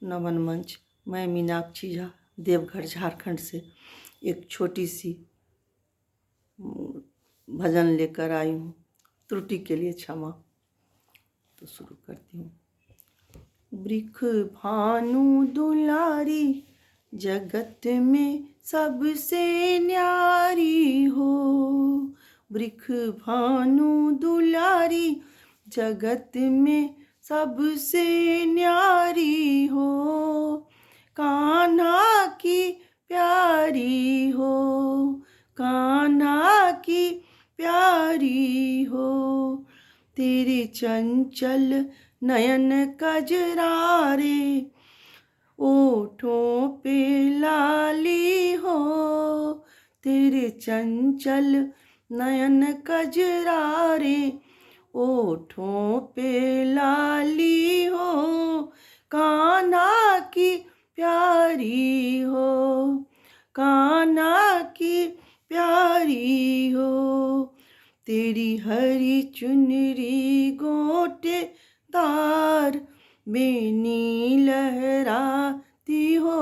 नमन मंच। मैं मीनाक्षी झा देवघर झारखंड से एक छोटी सी भजन लेकर आई हूँ। त्रुटि के लिए क्षमा। तो शुरू करती हूँ। वृख भानु दुलारी जगत में सबसे न्यारी हो। वृख भानु दुलारी जगत में सबसे न्यारी हो। कान्हा की प्यारी हो, कान्हा की प्यारी हो। तेरे चंचल नयन कजरारे ओठों पे लाली हो। तेरे चंचल नयन कजरारे ओठों पे लाली हो। कान्हा की प्यारी हो, कान्हा की प्यारी हो। तेरी हरी चुनरी गोटेदार बेनी लहराती हो।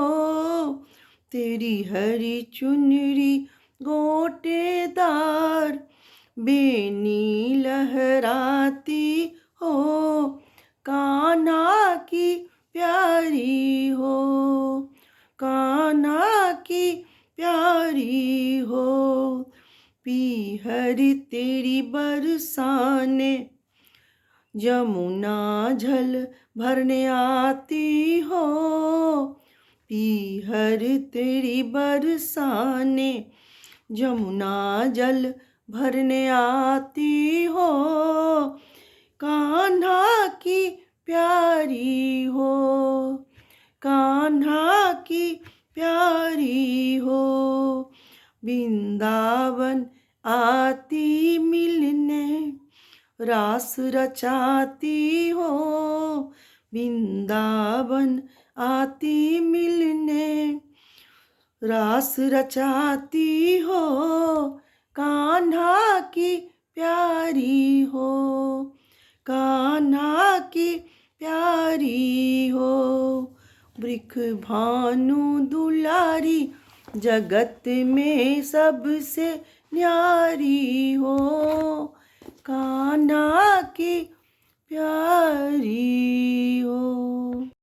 तेरी हरी चुनरी गोटेदार बेनी लहराती हो। कान्हा की प्यारी हो, कान्हा की प्यारी हो। पीहर तेरी बरसाने जमुना जल भरने आती हो। पीहर तेरी बरसाने जमुना जल भरने आती हो। कान्हा की प्यारी हो, कान्हा की प्यारी हो। वृंदावन आती मिलने रास रचाती हो। वृंदावन आती मिलने रास रचाती हो। कान्हा की प्यारी हो, कान्हा की प्यारी हो। वृख भानु दुलारी जगत में सबसे न्यारी हो। कान्हा की प्यारी हो।